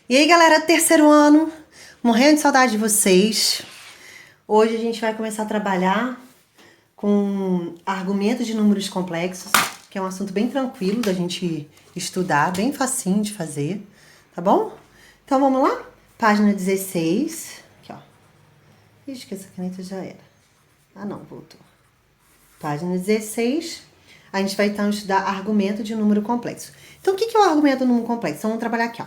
E aí, galera, terceiro ano, morrendo de saudade de vocês. Hoje a gente vai começar a trabalhar com argumentos de números complexos, que é um assunto bem tranquilo da gente estudar, bem facinho de fazer, tá bom? Então vamos lá? Página 16, aqui ó. Ixi, que essa caneta já era. Ah não, voltou. Página 16, a gente vai então estudar argumento de número complexo. Então o que é o argumento de número complexo? Então vamos trabalhar aqui ó.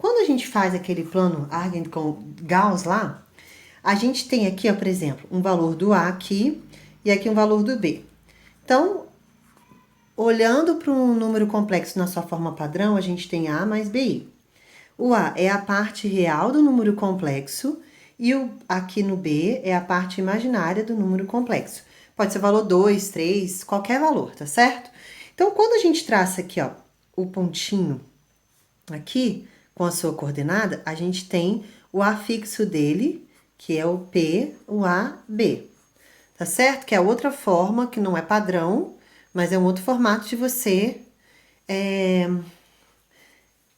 Quando a gente faz aquele plano Argand com Gauss lá, a gente tem aqui, ó, por exemplo, um valor do A aqui e aqui um valor do B. Então, olhando para um número complexo na sua forma padrão, a gente tem A mais BI. O A é a parte real do número complexo e aqui no B é a parte imaginária do número complexo. Pode ser valor 2, 3, qualquer valor, tá certo? Então, quando a gente traça aqui, ó, o pontinho aqui, com a sua coordenada, a gente tem o A fixo dele, que é o P, o AB. Tá certo? Que é outra forma, que não é padrão, mas é um outro formato de você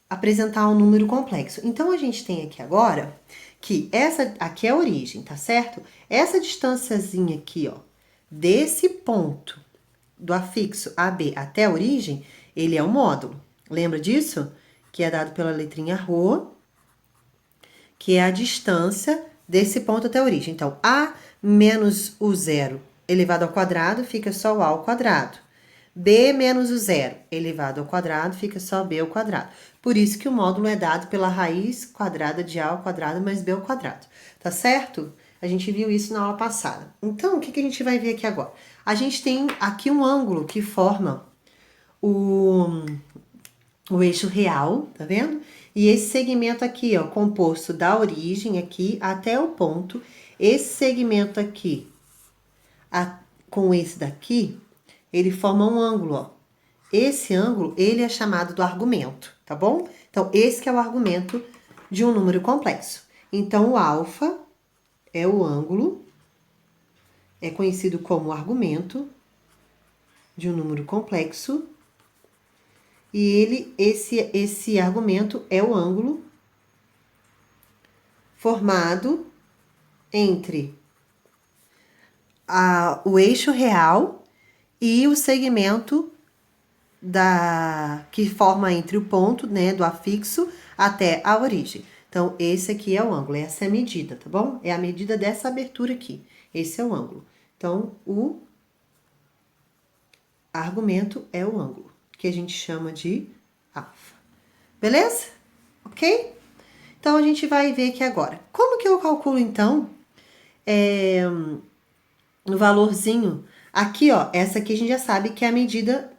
apresentar um número complexo. Então, a gente tem aqui agora que essa aqui é a origem, tá certo? Essa distânciazinha aqui, ó, desse ponto do afixo AB até a origem, ele é um módulo. Lembra disso? Que é dado pela letrinha ρ, que é a distância desse ponto até a origem. Então, A menos o zero elevado ao quadrado fica só o A ao quadrado. B menos o zero elevado ao quadrado fica só B ao quadrado. Por isso que o módulo é dado pela raiz quadrada de A ao quadrado mais B ao quadrado. Tá certo? A gente viu isso na aula passada. Então, o que a gente vai ver aqui agora? A gente tem aqui um ângulo que forma o eixo real, tá vendo? E esse segmento aqui, ó, composto da origem aqui até o ponto, esse segmento aqui com esse daqui, ele forma um ângulo, ó. Esse ângulo, ele é chamado do argumento, tá bom? Então, esse que é o argumento de um número complexo. Então, o alfa é o ângulo, é conhecido como argumento de um número complexo. E esse argumento é o ângulo formado entre o eixo real e o segmento que forma entre o ponto, né, do afixo até a origem. Então, esse aqui é o ângulo, essa é a medida, tá bom? É a medida dessa abertura aqui. Esse é o ângulo. Então, o argumento é o ângulo, que a gente chama de alfa. Beleza? Ok? Então, a gente vai ver aqui agora. Como que eu calculo, então, no valorzinho? Aqui, ó, essa aqui a gente já sabe que é a medida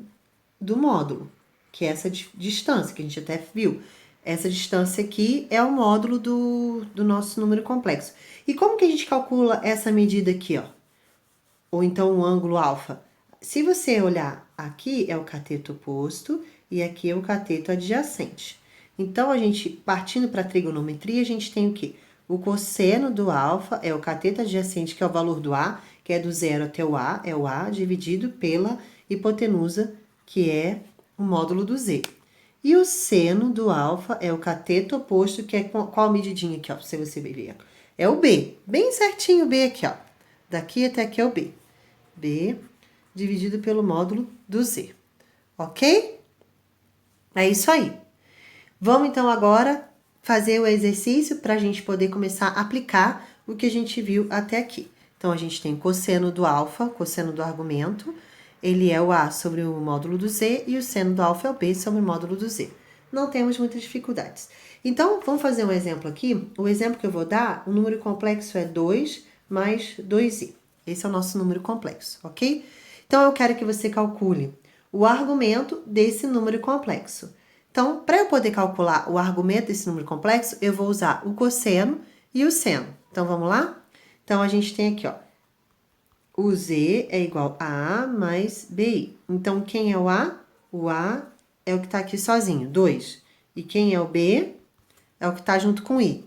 do módulo, que é essa distância, que a gente até viu. Essa distância aqui é o módulo do nosso número complexo. E como que a gente calcula essa medida aqui, ó? Ou então o ângulo alfa? Se você olhar aqui, é o cateto oposto e aqui é o cateto adjacente. Então, a gente, partindo para a trigonometria, a gente tem o quê? O cosseno do alfa é o cateto adjacente, que é o valor do A, que é do zero até o A, é o A dividido pela hipotenusa, que é o módulo do Z. E o seno do alfa é o cateto oposto, que é qual medidinha aqui, ó, pra você ver. É o B, bem certinho o B aqui, ó. Daqui até aqui é o B. B dividido pelo módulo do Z. Ok? É isso aí. Vamos, então, agora fazer o exercício para a gente poder começar a aplicar o que a gente viu até aqui. Então, a gente tem cosseno do alfa, cosseno do argumento, ele é o A sobre o módulo do Z e o seno do alfa é o B sobre o módulo do Z. Não temos muitas dificuldades. Então, vamos fazer um exemplo aqui. O exemplo que eu vou dar, o número complexo é 2 mais 2i. Esse é o nosso número complexo, ok? Então, eu quero que você calcule o argumento desse número complexo. Então, para eu poder calcular o argumento desse número complexo, eu vou usar o cosseno e o seno. Então, vamos lá? Então, a gente tem aqui, ó, o Z é igual a A mais BI. Então, quem é o A? O A é o que está aqui sozinho, 2. E quem é o B? É o que está junto com I.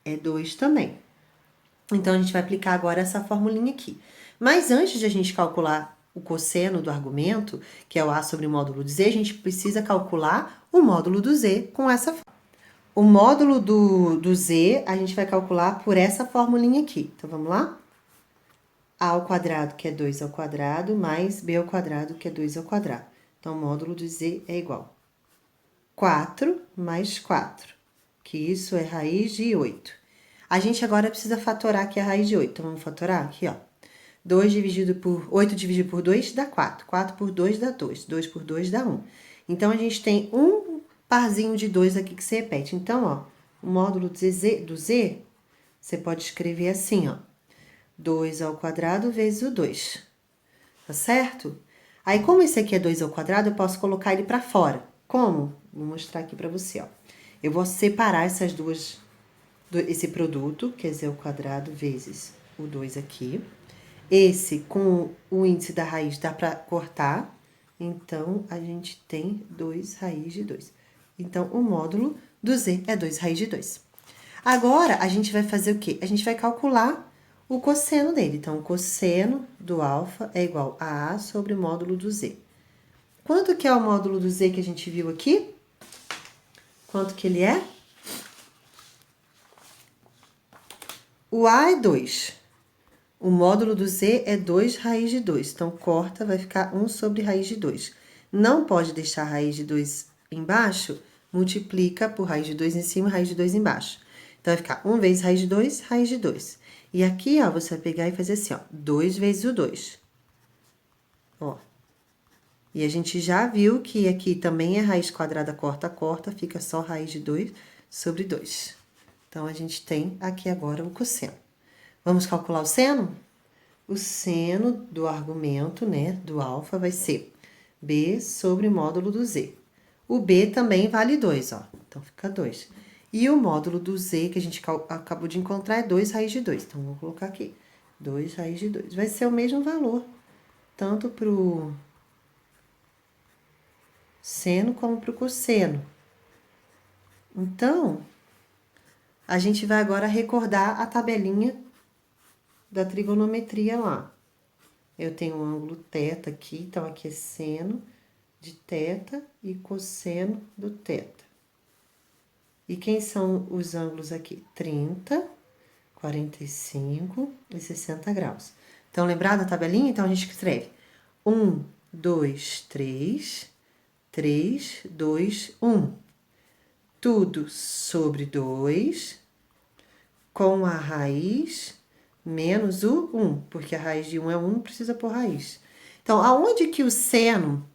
É 2 também. Então, a gente vai aplicar agora essa formulinha aqui. Mas antes de a gente calcular o cosseno do argumento, que é o A sobre o módulo do Z, a gente precisa calcular o módulo do Z com essa forma. O módulo do z, a gente vai calcular por essa formulinha aqui. Então, vamos lá? A ao quadrado, que é 2 ao quadrado, mais b ao quadrado, que é 2 ao quadrado. Então, o módulo do z é igual a 4 mais 4, que isso é raiz de 8. A gente agora precisa fatorar aqui a raiz de 8. Então, vamos fatorar aqui, ó. 8 dividido por 2 dá 4. 4 por 2 dá 2. 2 por 2 dá 1. Então, a gente tem um parzinho de 2 aqui que se repete. Então, ó, o módulo do z, você pode escrever assim, ó. 2 ao quadrado vezes o 2. Tá certo? Aí, como esse aqui é 2 ao quadrado, eu posso colocar ele para fora. Como? Vou mostrar aqui para você, ó. Eu vou separar esse produto, que é z ao quadrado vezes o 2 aqui. Esse, com o índice da raiz, dá para cortar. Então, a gente tem 2 raiz de 2. Então, o módulo do z é 2 raiz de 2. Agora, a gente vai fazer o quê? A gente vai calcular o cosseno dele. Então, o cosseno do alfa é igual a A sobre o módulo do z. Quanto que é o módulo do z que a gente viu aqui? Quanto que ele é? O A é 2. O módulo do z é 2 raiz de 2. Então, corta, vai ficar 1 sobre raiz de 2. Não pode deixar a raiz de 2 embaixo, multiplica por raiz de 2 em cima e raiz de 2 embaixo. Então, vai ficar 1 vezes raiz de 2, raiz de 2. E aqui, ó, você vai pegar e fazer assim, ó, 2 vezes o 2. Ó. E a gente já viu que aqui também é raiz quadrada corta, corta, fica só raiz de 2 sobre 2. Então, a gente tem aqui agora o cosseno. Vamos calcular o seno? O seno do argumento, né, do alfa vai ser b sobre o módulo do z. O b também vale 2, ó. Então, fica 2. E o módulo do z, que a gente acabou de encontrar, é 2 raiz de 2. Então, vou colocar aqui. 2 raiz de 2. Vai ser o mesmo valor, tanto para o seno como para o cosseno. Então, a gente vai agora recordar a tabelinha da trigonometria lá. Eu tenho um ângulo θ aqui, então aqui é seno de θ e cosseno do θ. E quem são os ângulos aqui? 30, 45 e 60 graus. Então, lembrar da tabelinha? Então, a gente escreve 1, 2, 3, 3, 2, 1. Tudo sobre 2, com a raiz menos o 1, porque a raiz de 1 é 1, não precisa pôr raiz. Então, aonde que o seno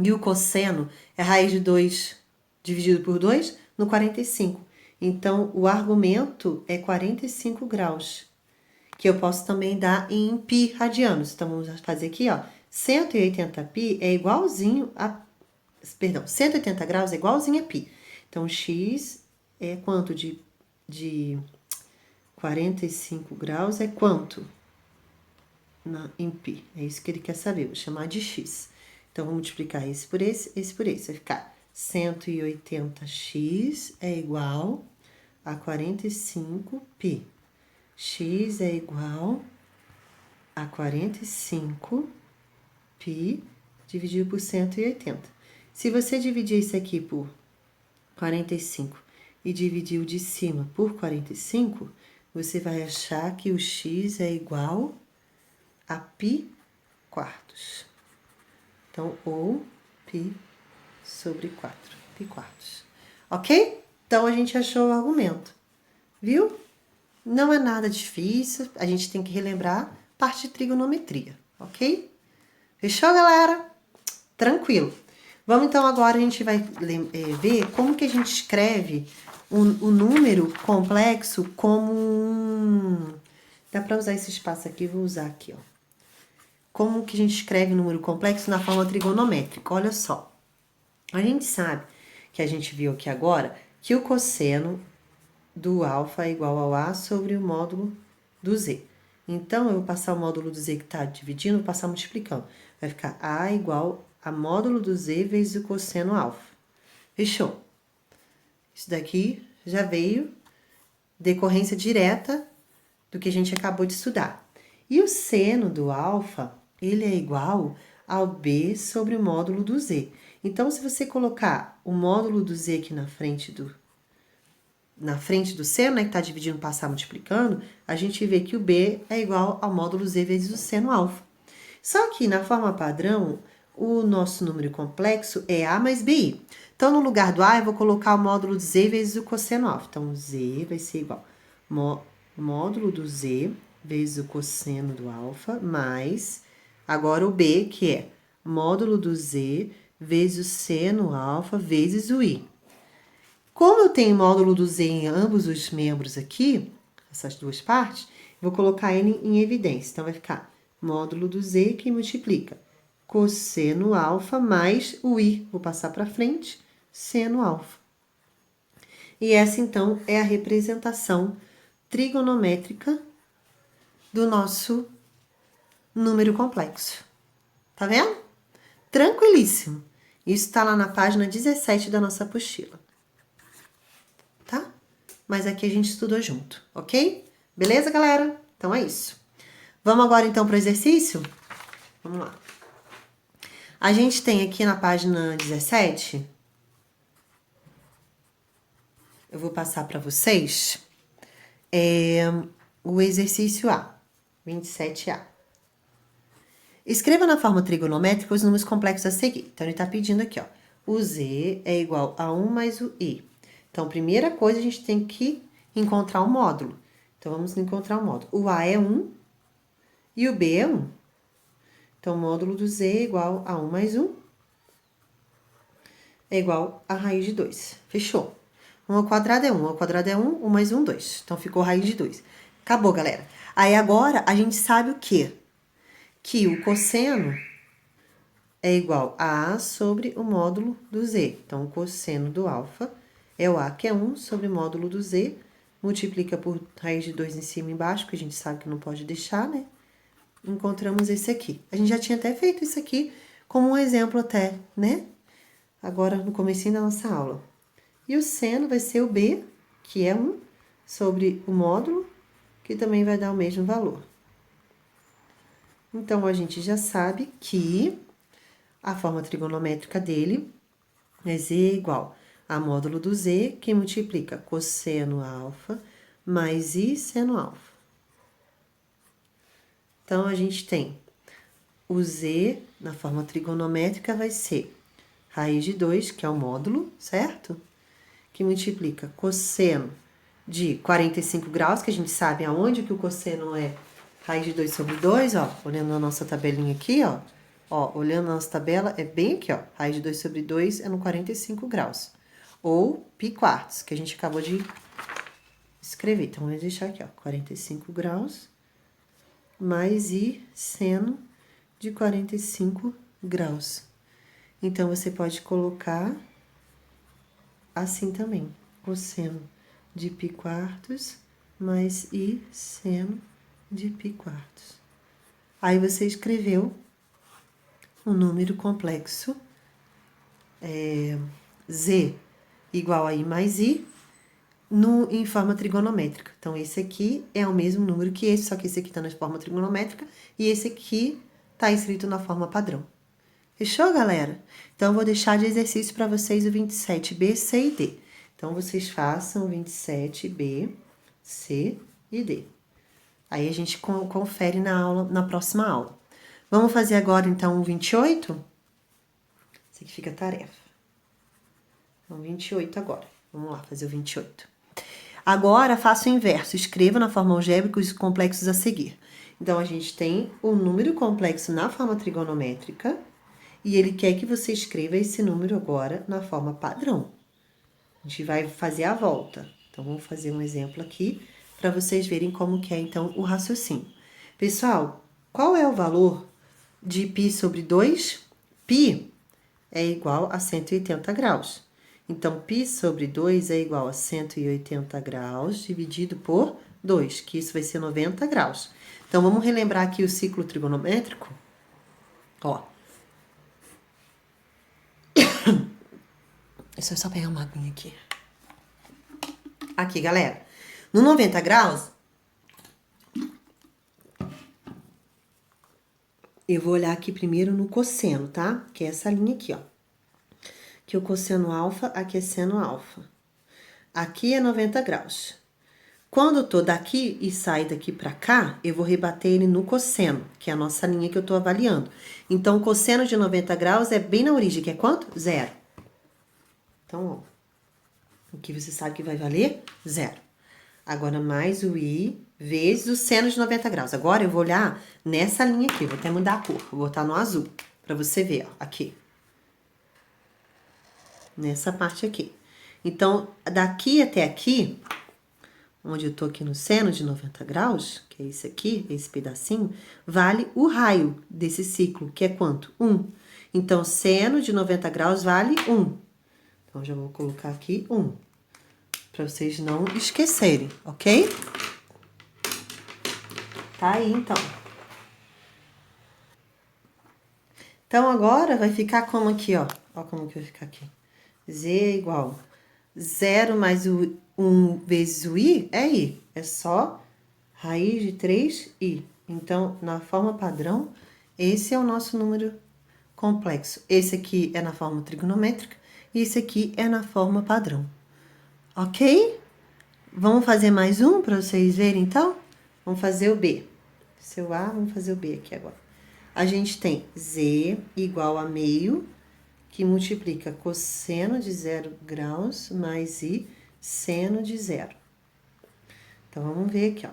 e o cosseno é raiz de 2 dividido por 2? No 45. Então, o argumento é 45 graus, que eu posso também dar em π radianos. Então, vamos fazer aqui, ó. 180π é igualzinho a... Perdão, 180 graus é igualzinho a π. Então, x é quanto de 45 graus é quanto? Em π. É isso que ele quer saber. Vou chamar de x. Então, vou multiplicar esse por esse por esse. Vai ficar 180x é igual a 45π. X é igual a 45π dividido por 180. Se você dividir isso aqui por 45 e dividir o de cima por 45, você vai achar que o x é igual a π quartos. Então, ou π sobre 4, π quartos. Ok? Então, a gente achou o argumento. Viu? Não é nada difícil, a gente tem que relembrar parte de trigonometria, ok? Fechou, galera? Tranquilo. Vamos então agora, a gente vai ver como que a gente escreve o número complexo como um... Dá para usar esse espaço aqui, vou usar aqui, ó. Como que a gente escreve o número complexo na forma trigonométrica? Olha só. A gente sabe que a gente viu aqui agora que o cosseno do alfa é igual ao A sobre o módulo do Z. Então, eu vou passar o módulo do Z que está dividindo, vou passar multiplicando. Vai ficar A igual a módulo do Z vezes o cosseno alfa. Fechou? Isso daqui já veio decorrência direta do que a gente acabou de estudar. E o seno do alfa, ele é igual ao B sobre o módulo do Z. Então, se você colocar o módulo do Z aqui na frente na frente do seno, né, que está dividindo, passar multiplicando, a gente vê que o B é igual ao módulo Z vezes o seno alfa. Só que na forma padrão, o nosso número complexo é A mais BI. Então, no lugar do A, eu vou colocar o módulo Z vezes o cosseno alfa. Então, Z vai ser igual módulo do Z vezes o cosseno do alfa, mais agora o B, que é módulo do Z vezes o seno alfa vezes o I. Como eu tenho módulo do Z em ambos os membros aqui, essas duas partes, vou colocar ele em evidência. Então, vai ficar módulo do Z que multiplica cosseno alfa mais o I. Vou passar para frente, seno alfa. E essa, então, é a representação trigonométrica do nosso número complexo. Tá vendo? Tranquilíssimo. Isso está lá na página 17 da nossa apostila. Tá? Mas aqui a gente estudou junto, ok? Beleza, galera? Então é isso. Vamos agora, então, para o exercício? Vamos lá. A gente tem aqui na página 17, eu vou passar para vocês, o exercício A, 27A. Escreva na forma trigonométrica os números complexos a seguir. Então, ele está pedindo aqui, ó. O Z é igual a 1 mais o I. Então, primeira coisa, a gente tem que encontrar o módulo. Então, vamos encontrar o módulo. O A é 1 e o B é 1. Então, o módulo do Z é igual a 1 mais 1 é igual a raiz de 2. Fechou? 1 ao quadrado é 1, 1 ao quadrado é 1, 1 mais 1, 2. Então, ficou raiz de 2. Acabou, galera. Aí, agora, a gente sabe o quê? Que o cosseno é igual a A sobre o módulo do Z. Então, o cosseno do alfa é o A, que é 1, sobre o módulo do Z, multiplica por raiz de 2 em cima e embaixo, que a gente sabe que não pode deixar, né? Encontramos esse aqui. A gente já tinha até feito isso aqui como um exemplo até, né? Agora, no comecinho da nossa aula. E o seno vai ser o B, que é 1, sobre o módulo, que também vai dar o mesmo valor. Então, a gente já sabe que a forma trigonométrica dele é Z igual a módulo do Z, que multiplica cosseno alfa mais I seno alfa. Então, a gente tem o Z na forma trigonométrica vai ser raiz de 2, que é o módulo, certo? Que multiplica cosseno de 45 graus, que a gente sabe aonde que o cosseno é raiz de 2 sobre 2, ó, olhando a nossa tabelinha aqui, ó. Ó, olhando a nossa tabela, é bem aqui, ó. Raiz de 2 sobre 2 é no 45 graus. Ou pi quartos, que a gente acabou de escrever. Então, vamos deixar aqui, ó. 45 graus mais I seno de 45 graus. Então, você pode colocar assim também. Cosseno de pi quartos mais I seno de pi quartos. Aí, você escreveu um número complexo, Z igual a I mais I, em forma trigonométrica. Então, esse aqui é o mesmo número que esse, só que esse aqui está na forma trigonométrica e esse aqui está escrito na forma padrão. Fechou, galera? Então, eu vou deixar de exercício para vocês o 27B, C e D. Então, vocês façam o 27B, C e D. Aí, a gente confere na próxima aula. Vamos fazer agora, então, o 28? Esse aqui fica a tarefa. Então, 28 agora. Vamos lá, fazer o 28. Agora, faça o inverso. Escreva na forma algébrica os complexos a seguir. Então, a gente tem o número complexo na forma trigonométrica e ele quer que você escreva esse número agora na forma padrão. A gente vai fazer a volta. Então, vamos fazer um exemplo aqui para vocês verem como que é, então, o raciocínio. Pessoal, qual é o valor de π sobre 2? Π é igual a 180 graus. Então, π sobre 2 é igual a 180 graus dividido por 2, que isso vai ser 90 graus. Então, vamos relembrar aqui o ciclo trigonométrico. Ó. Deixa eu só pegar uma aguinha aqui. Aqui, galera. No 90 graus, eu vou olhar aqui primeiro no cosseno, tá? Que é essa linha aqui, ó. Que o cosseno alfa, aqui é seno alfa. aqui é 90 graus. Quando eu tô daqui e saio daqui pra cá, eu vou rebater ele no cosseno, que é a nossa linha que eu tô avaliando. Então, o cosseno de 90 graus é bem na origem, que é quanto? Zero. Então, ó, o que você sabe que vai valer? Zero. Agora, mais o i vezes o seno de 90 graus. Agora, eu vou olhar nessa linha aqui, vou até mudar a cor, vou botar no azul, pra você ver, ó, aqui. Nessa parte aqui. Então, daqui até aqui, onde eu tô aqui no seno de 90 graus, que é esse aqui, esse pedacinho, vale o raio desse ciclo, que é quanto? 1. Então, seno de 90 graus vale 1. Então, já vou colocar aqui 1, para vocês não esquecerem, ok? Tá aí, então. Então, agora vai ficar como aqui, ó. Ó como que vai ficar aqui. Z é igual 0 mais o 1 vezes o i é i. É só raiz de 3i. Então, na forma padrão, esse é o nosso número complexo. Esse aqui é na forma trigonométrica e esse aqui é na forma padrão. Ok? Vamos fazer mais um para vocês verem, então? Vamos fazer o B. Seu A, vamos fazer o B aqui agora. A gente tem Z igual a meio, que multiplica cosseno de 0 graus mais I seno de 0. Então, vamos ver aqui, ó.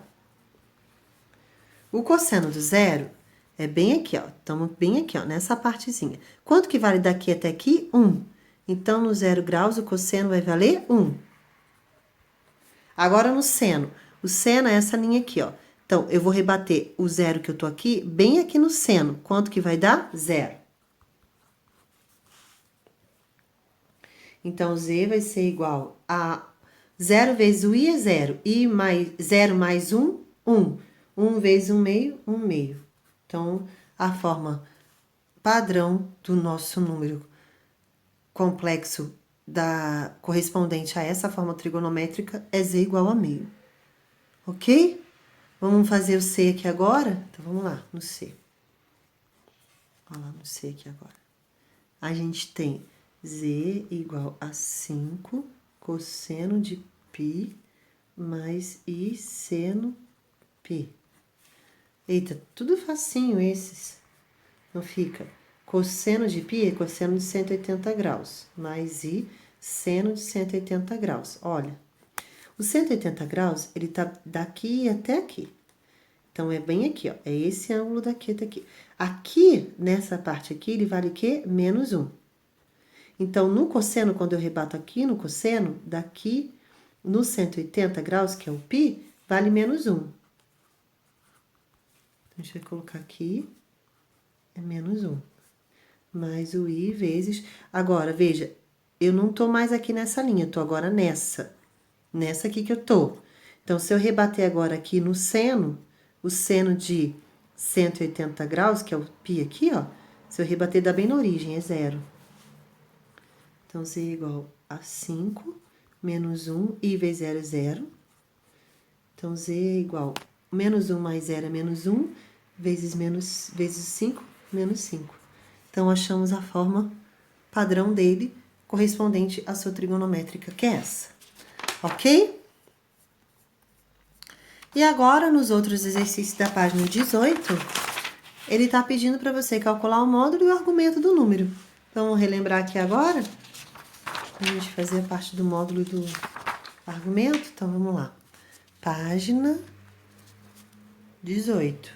O cosseno do zero é bem aqui, ó. Estamos bem aqui, ó, nessa partezinha. Quanto que vale daqui até aqui? 1. Então, no 0 graus, o cosseno vai valer 1. Agora, no seno. O seno é essa linha aqui, ó. Então, eu vou rebater o zero que eu tô aqui, bem aqui no seno. Quanto que vai dar? 0. Então, Z vai ser igual a 0 vezes o I é 0. I mais 0 mais 1, 1. 1 vezes 1 meio, 1 meio. Então, a forma padrão do nosso número complexo correspondente a essa forma trigonométrica é Z igual a meio. Ok? Vamos fazer o C aqui agora? Então, vamos lá, no C. Olha lá no C aqui agora. A gente tem Z igual a 5 cosseno de π mais I seno π. Eita, tudo facinho esses. Não fica? Cosseno de π é cosseno de 180 graus, mais I seno de 180 graus. Olha, o 180 graus, ele tá daqui até aqui. Então, é bem aqui, ó. É esse ângulo daqui até aqui. Aqui, nessa parte aqui, ele vale o quê? Menos 1. Então, no cosseno, quando eu rebato aqui no cosseno, daqui no 180 graus, que é o π, vale menos 1. Então, a gente vai colocar aqui, é menos 1. Mais o i vezes... Agora, veja, eu não tô mais aqui nessa linha, eu tô agora nessa. Nessa aqui que eu tô. Então, se eu rebater agora aqui no seno, o seno de 180 graus, que é o π aqui, ó. Se eu rebater, dá bem na origem, é 0. Então, Z é igual a 5 menos 1, I vezes 0 é 0. Então, Z é igual a menos 1 mais 0 é menos 1, vezes 5, menos 5. Então, achamos a forma padrão dele, correspondente à sua trigonométrica, que é essa. Ok? E agora, nos outros exercícios da página 18, ele está pedindo para você calcular o módulo e o argumento do número. Vamos relembrar aqui agora? A gente fazer a parte do módulo e do argumento. Então, vamos lá. Página 18.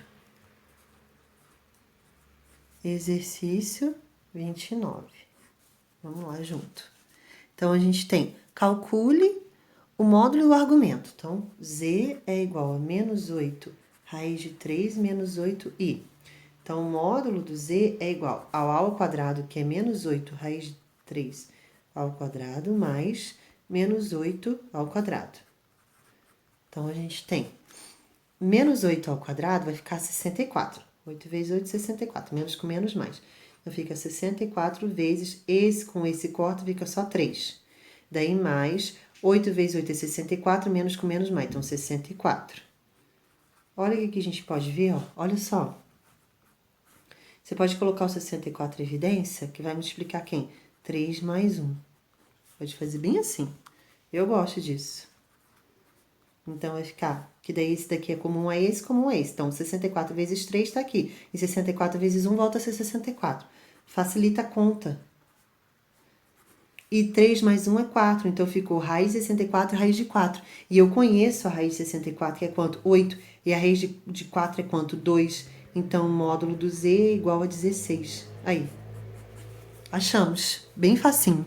Exercício 29. Vamos lá junto. Então, a gente tem, calcule o módulo e o argumento. Então, Z é igual a menos 8 raiz de 3 menos 8i. Então, o módulo do Z é igual ao A ao quadrado, que é menos 8 raiz de 3 ao quadrado, mais menos 8 ao quadrado. Então, a gente tem menos 8 ao quadrado vai ficar 64. 8 vezes 8, 64. Menos com menos, mais. Então, fica 64 vezes, com esse corte, fica só 3. Daí, mais 8 vezes 8 é 64, menos com menos, mais. Então, 64. Olha o que a gente pode ver, ó. Olha só. Você pode colocar o 64 em evidência, que vai multiplicar quem? 3 mais 1. Pode fazer bem assim. Eu gosto disso. Então, vai ficar, que daí esse daqui é comum a esse, comum a esse. Então, 64 vezes 3 tá aqui. E 64 vezes 1 volta a ser 64. Facilita a conta. E 3 mais 1 é 4. Então, ficou raiz de 64 e raiz de 4. E eu conheço a raiz de 64, que é quanto? 8. E a raiz de 4 é quanto? 2. Então, o módulo do z é igual a 16. Aí. Achamos. Bem facinho.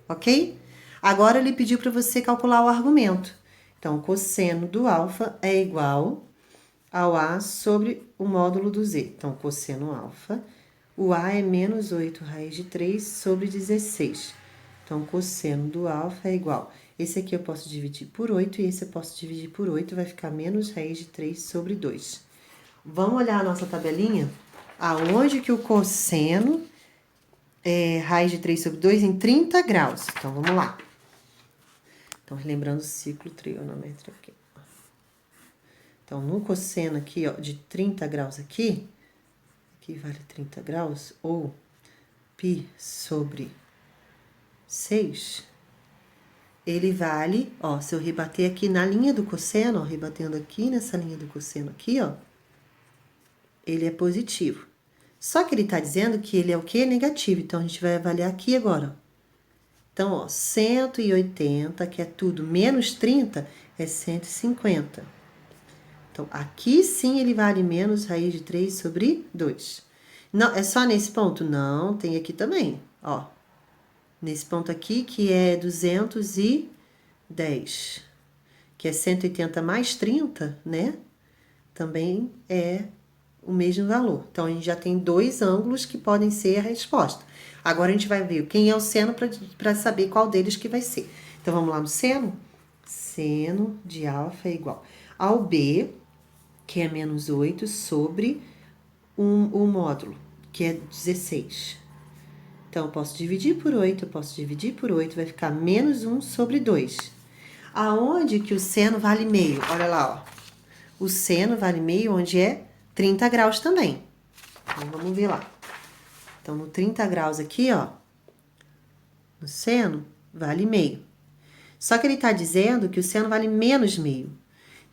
Ok? Agora, ele pediu para você calcular o argumento. Então, o cosseno do alfa é igual ao A sobre o módulo do Z. Então, cosseno alfa, o A é menos 8 raiz de 3 sobre 16. Então, cosseno do alfa é igual. Esse aqui eu posso dividir por 8 e esse eu posso dividir por 8, vai ficar menos raiz de 3 sobre 2. Vamos olhar a nossa tabelinha? Aonde que o cosseno é raiz de 3 sobre 2 em 30 graus. Então, vamos lá. Então, relembrando o ciclo trigonométrico aqui. Então, no cosseno aqui, ó, de 30 graus aqui vale 30 graus, ou π sobre 6, ele vale, ó, se eu rebater aqui na linha do cosseno, ó, rebatendo aqui nessa linha do cosseno aqui, ó, ele é positivo. Só que ele tá dizendo que ele é o quê? Negativo. Então, a gente vai avaliar aqui agora, ó. Então, ó, 180, que é tudo, menos 30, é 150. Então, aqui sim ele vale menos raiz de 3 sobre 2. Não, é só nesse ponto? Não, tem aqui também, ó. Nesse ponto aqui, que é 210, que é 180 mais 30, né? Também é o mesmo valor. Então, a gente já tem dois ângulos que podem ser a resposta. Agora, a gente vai ver quem é o seno para saber qual deles que vai ser. Então, vamos lá no seno? Seno de alfa é igual ao B, que é menos 8, sobre o módulo, que é 16. Então, eu posso dividir por 8, eu posso dividir por 8, vai ficar menos 1 sobre 2. Aonde que o seno vale meio? Olha lá, ó. O seno vale meio onde é 30 graus também. Então, vamos ver lá. Então, no 30 graus aqui, ó, no seno, vale meio. Só que ele tá dizendo que o seno vale menos meio.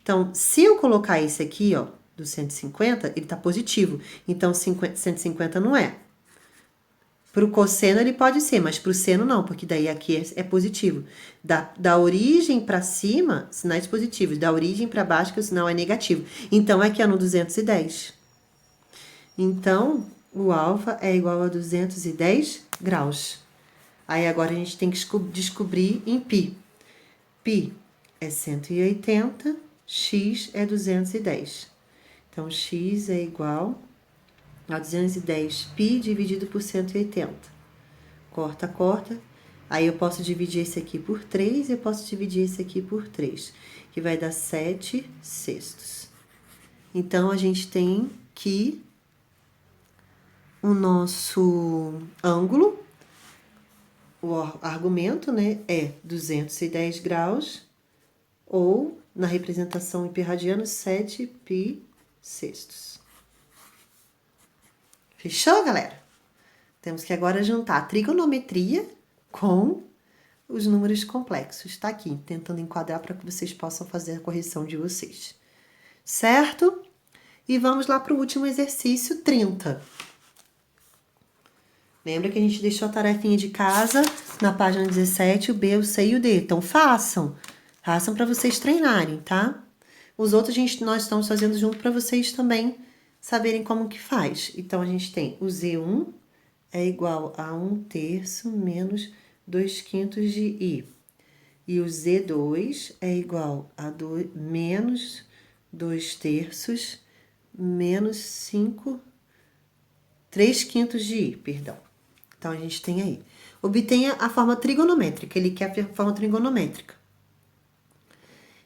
Então, se eu colocar esse aqui, ó, do 150, ele tá positivo. Então, 150 não é. Pro cosseno ele pode ser, mas pro seno não, porque daí aqui é positivo. Da origem para cima, sinais positivos. Da origem para baixo, que o sinal é negativo. Então, aqui é no 210. Então, o alfa é igual a 210 graus. Aí, agora, a gente tem que descobrir em π. π é 180, x é 210. Então, x é igual a 210 π dividido por 180. Corta, corta. Aí, eu posso dividir esse aqui por 3 e eu posso dividir esse aqui por 3, que vai dar 7 sextos. Então, a gente tem que o nosso ângulo, o argumento, né, é 210 graus, ou, na representação em π radianos, 7 π sextos. Fechou, galera? Temos que agora juntar a trigonometria com os números complexos. Tá aqui, tentando enquadrar para que vocês possam fazer a correção de vocês. Certo? E vamos lá para o último exercício, 30. Lembra que a gente deixou a tarefinha de casa na página 17, o B, o C e o D. Então, façam. Façam para vocês treinarem, tá? Os outros nós estamos fazendo junto para vocês também saberem como que faz. Então, a gente tem o Z1 é igual a 1/3 menos 2/5 de I. E o Z2 é igual a menos 2/3 menos 3/5 de I, perdão. Então, a gente tem aí. Obtenha a forma trigonométrica. Ele quer a forma trigonométrica.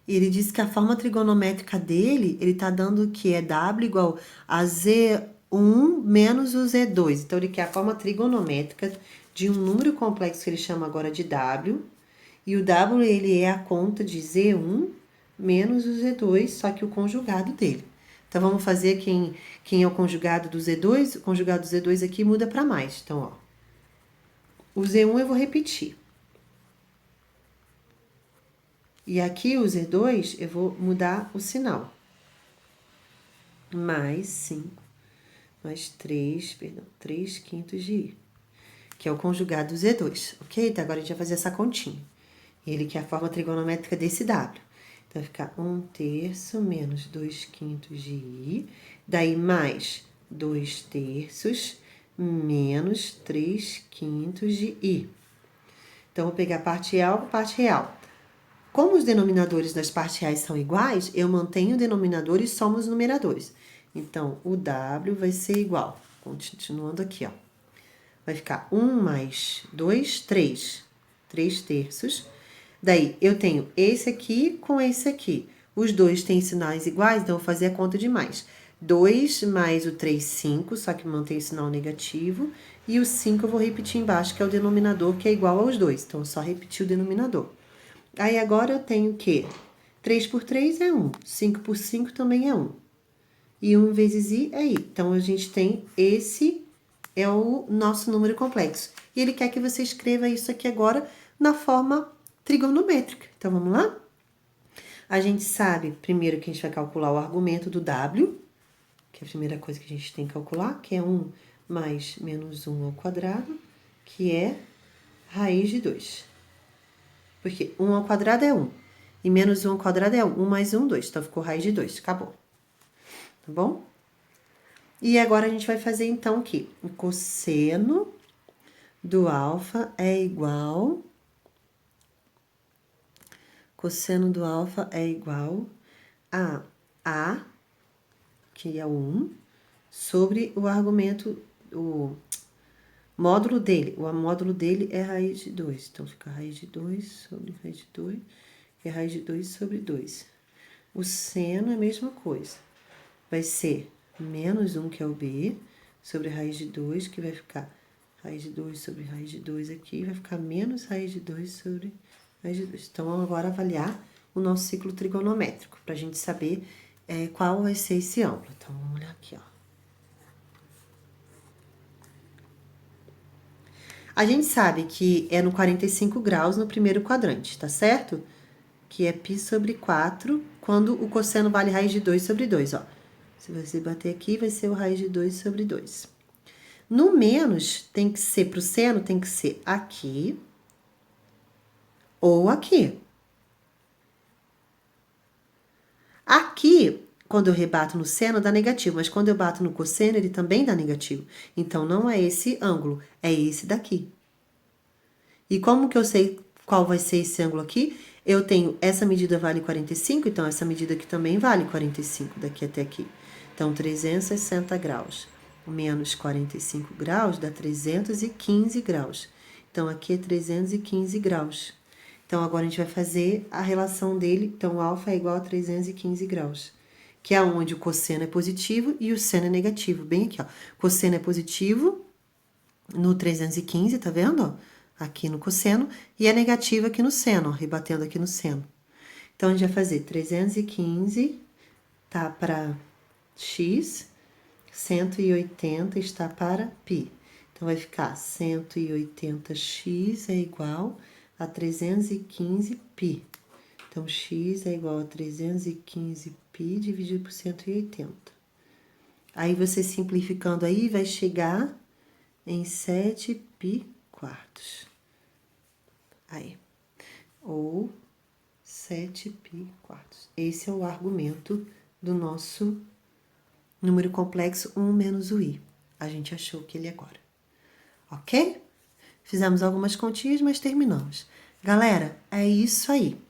E ele diz que a forma trigonométrica dele, ele tá dando que é W igual a Z1 menos o Z2. Então, ele quer a forma trigonométrica de um número complexo que ele chama agora de W. E o W, ele é a conta de Z1 menos o Z2, só que o conjugado dele. Então, vamos fazer quem é o conjugado do Z2. O conjugado do Z2 aqui muda para mais. Então, ó. O Z1 eu vou repetir. E aqui o Z2, eu vou mudar o sinal. Mais 5, mais 3 quintos de I, que é o conjugado do Z2, ok? Então, agora a gente vai fazer essa continha. Ele que é a forma trigonométrica desse W. Então, vai ficar 1/3 menos 2 quintos de I, daí mais 2/3 menos 3 quintos de I. Então, vou pegar parte real com parte real. Como os denominadores das partes reais são iguais, eu mantenho o denominador e somo os numeradores. Então, o W vai ser igual, continuando aqui, ó. Vai ficar 1 mais 2, 3. 3/3. Daí, eu tenho esse aqui com esse aqui. Os dois têm sinais iguais, então eu vou fazer a conta de mais. 2 mais o 3, 5, só que mantém o sinal negativo. E o 5 eu vou repetir embaixo, que é o denominador, que é igual aos dois. Então, eu só repetir o denominador. Aí, agora eu tenho o quê? 3 por 3 é 1. 5 por 5 também é 1. E 1 vezes I é I. Então, a gente tem esse é o nosso número complexo. E ele quer que você escreva isso aqui agora na forma trigonométrica. Então, vamos lá? A gente sabe, primeiro, que a gente vai calcular o argumento do W, que é a primeira coisa que a gente tem que calcular, que é 1 mais menos 1 ao quadrado, que é raiz de 2. Porque 1 ao quadrado é 1. E menos 1 ao quadrado é 1. 1 mais 1, 2. Então, ficou raiz de 2. Acabou. Tá bom? E agora, a gente vai fazer, então, que o cosseno do alfa é igual... Cosseno do alfa é igual a, que é 1, sobre o argumento, o módulo dele. O módulo dele é raiz de 2. Então, fica raiz de 2 sobre raiz de 2, que é raiz de 2 sobre 2. O seno é a mesma coisa. Vai ser menos 1, que é o B, sobre raiz de 2, que vai ficar raiz de 2 sobre raiz de 2 aqui, vai ficar menos raiz de 2 sobre raiz de 2. Então, vamos agora avaliar o nosso ciclo trigonométrico, para a gente saber qual vai ser esse ângulo. Então, vamos olhar aqui, ó. A gente sabe que é no 45 graus no primeiro quadrante, tá certo? Que é π sobre 4, quando o cosseno vale raiz de 2 sobre 2, ó. Se você bater aqui, vai ser o raiz de 2 sobre 2. No menos, tem que ser, pro seno, tem que ser aqui ou aqui. Aqui, quando eu rebato no seno, dá negativo, mas quando eu bato no cosseno, ele também dá negativo. Então, não é esse ângulo, é esse daqui. E como que eu sei qual vai ser esse ângulo aqui? Eu tenho, essa medida vale 45, então essa medida aqui também vale 45, daqui até aqui. Então, 360 graus menos 45 graus dá 315 graus. Então, aqui é 315 graus. Então, agora a gente vai fazer a relação dele. Então, o alfa é igual a 315 graus, que é onde o cosseno é positivo e o seno é negativo. Bem aqui, ó. Cosseno é positivo no 315, tá vendo, ó? Aqui no cosseno, e é negativo aqui no seno, ó, rebatendo aqui no seno. Então, a gente vai fazer 315, tá para x, 180 está para π. Então, vai ficar 180x é igual a 315π. Então, x é igual a 315π dividido por 180. Aí, você simplificando aí, vai chegar em 7π quartos. Aí. Ou 7π quartos. Esse é o argumento do nosso número complexo 1 menos o i. A gente achou que ele é agora. Ok? Fizemos algumas continhas, mas terminamos. Galera, é isso aí.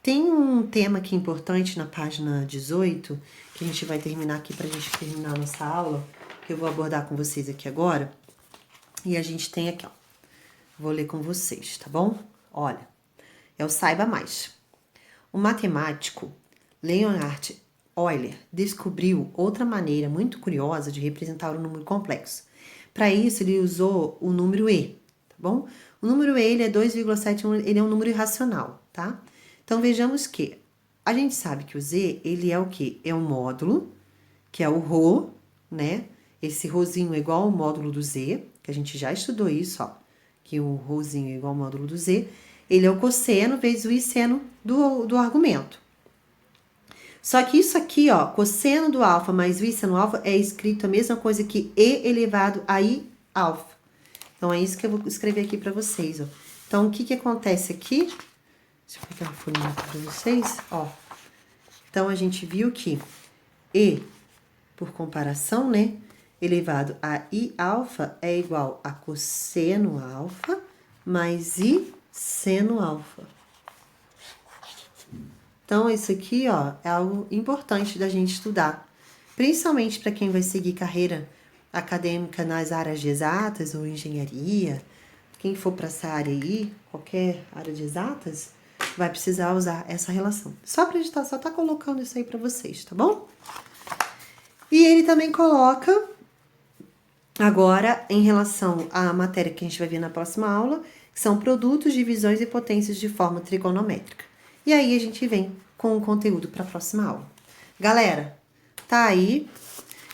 Tem um tema aqui importante na página 18, que a gente vai terminar aqui pra gente terminar a nossa aula, que eu vou abordar com vocês aqui agora. E a gente tem aqui, ó. Vou ler com vocês, tá bom? Olha, é o Saiba Mais. O matemático Leonhard Euler descobriu outra maneira muito curiosa de representar o número complexo. Para isso, ele usou o número e, tá bom? O número e, ele é 2,71, ele é um número irracional, tá? Então, vejamos que a gente sabe que o z, ele é o quê? É um módulo, que é o ρ, né? Esse rhozinho é igual ao módulo do z, que a gente já estudou isso, ó. Que o rhozinho é igual ao módulo do z. Ele é o cosseno vezes o i seno do argumento. Só que isso aqui, ó, cosseno do alfa mais vi seno alfa é escrito a mesma coisa que e elevado a i alfa. Então, é isso que eu vou escrever aqui pra vocês, ó. Então, o que que acontece aqui? Deixa eu pegar uma folhinha aqui pra vocês, ó. Então, a gente viu que e, por comparação, né, elevado a i alfa é igual a cosseno alfa mais i seno alfa. Então, isso aqui, ó, é algo importante da gente estudar, principalmente para quem vai seguir carreira acadêmica nas áreas de exatas ou engenharia. Quem for para essa área aí, qualquer área de exatas, vai precisar usar essa relação. Só para a gente só tá colocando isso aí para vocês, tá bom? E ele também coloca, agora, em relação à matéria que a gente vai ver na próxima aula, que são produtos, divisões e potências de forma trigonométrica. E aí a gente vem com o conteúdo para a próxima aula. Galera, tá aí.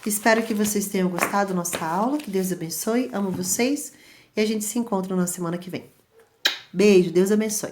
Espero que vocês tenham gostado da nossa aula. Que Deus abençoe. Amo vocês. E a gente se encontra na semana que vem. Beijo, Deus abençoe.